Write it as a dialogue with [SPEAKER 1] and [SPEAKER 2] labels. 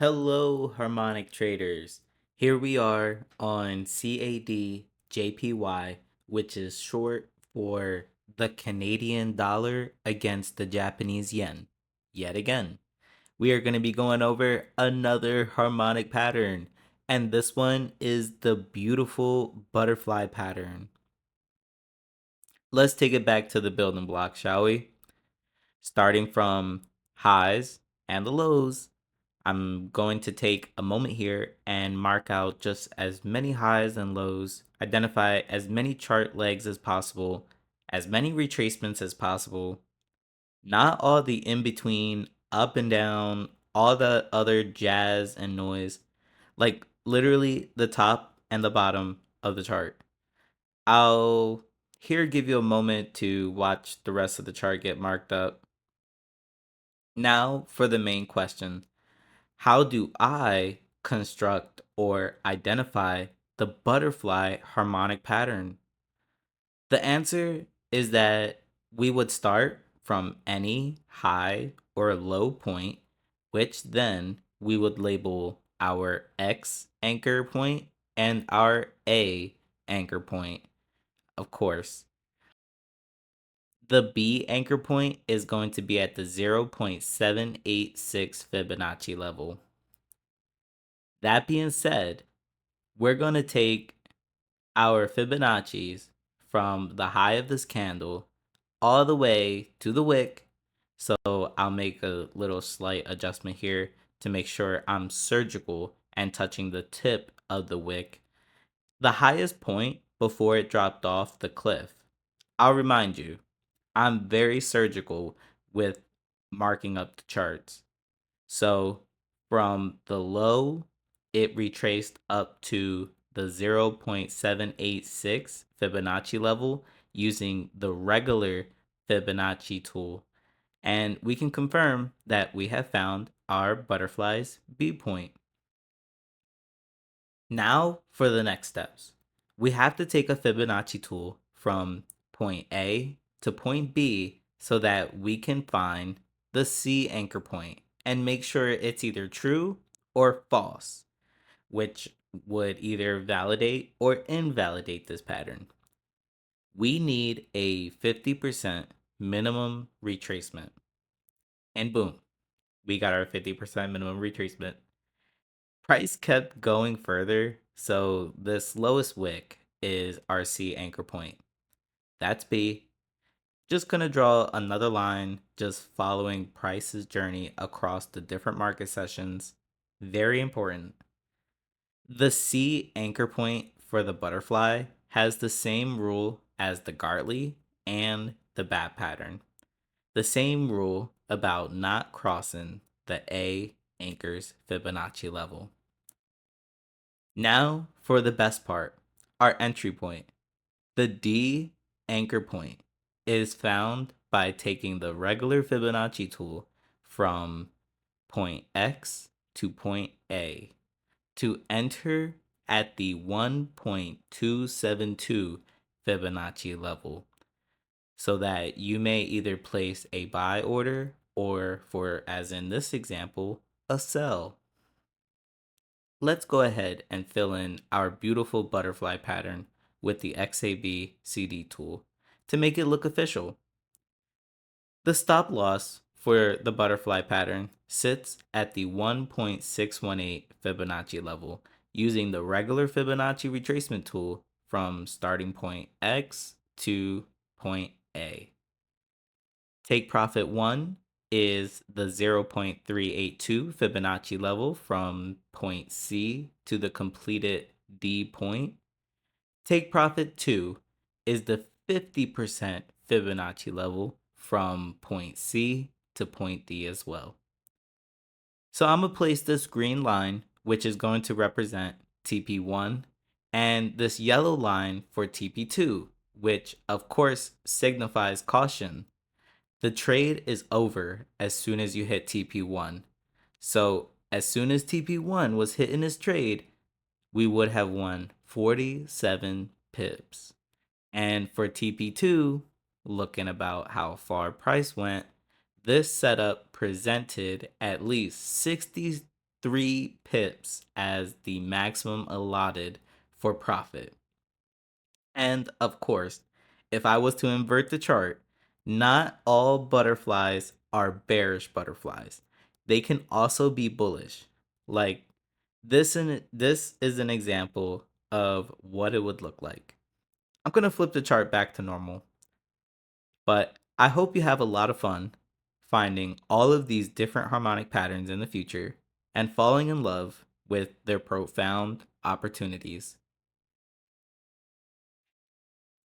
[SPEAKER 1] Hello, harmonic traders. Here we are on CAD/JPY, which is short for the Canadian dollar against the Japanese yen. Yet again, we are going to be going over another harmonic pattern, and this one is the beautiful butterfly pattern. Let's take it back to the building block, shall we? Starting from highs and the lows. I'm going to take a moment here and mark out just as many highs and lows, identify as many chart legs as possible, as many retracements as possible, not all the in between, up and down, all the other jazz and noise, like literally the top and the bottom of the chart. I'll here give you a moment to watch the rest of the chart get marked up. Now for the main question. How do I construct or identify the butterfly harmonic pattern? The answer is that we would start from any high or low point, which then we would label our X anchor point and our A anchor point. Of course, the B anchor point is going to be at the 0.786 Fibonacci level. That being said, we're going to take our Fibonacci's from the high of this candle all the way to the wick. So I'll make a little slight adjustment here to make sure I'm surgical and touching the tip of the wick, the highest point before it dropped off the cliff. I'll remind you, I'm very surgical with marking up the charts. So from the low, it retraced up to the 0.786 Fibonacci level using the regular Fibonacci tool. And we can confirm that we have found our butterfly's B point. Now for the next steps. We have to take a Fibonacci tool from point A to point B so that we can find the C anchor point and make sure it's either true or false, which would either validate or invalidate this pattern. We need a 50% minimum retracement. And boom, we got our 50% minimum retracement. Price kept going further, so this lowest wick is our C anchor point. That's B. Just gonna draw another line, just following price's journey across the different market sessions. Very important. The C anchor point for the butterfly has the same rule as the Gartley and the bat pattern. The same rule about not crossing the A anchor's Fibonacci level. Now for the best part, our entry point. The D anchor point is found by taking the regular Fibonacci tool from point X to point A to enter at the 1.272 Fibonacci level so that you may either place a buy order or, for as in this example, a sell. Let's go ahead and fill in our beautiful butterfly pattern with the XAB CD tool to make it look official. The stop loss for the butterfly pattern sits at the 1.618 Fibonacci level using the regular Fibonacci retracement tool from starting point X to point A. Take profit 1 is the 0.382 Fibonacci level from point C to the completed D point. Take profit 2 is the 50% Fibonacci level from point C to point D as well. So I'm going to place this green line, which is going to represent TP1, and this yellow line for TP2, which of course signifies caution. The trade is over as soon as you hit TP1. So as soon as TP1 was hitting his trade, we would have won 47 pips. And for TP2, looking about how far price went, this setup presented at least 3 pips as the maximum allotted for profit. And of course, if I was to invert the chart, not all butterflies are bearish butterflies. They can also be bullish. Like this is an example of what it would look like. I'm going to flip the chart back to normal, but I hope you have a lot of fun finding all of these different harmonic patterns in the future and falling in love with their profound opportunities.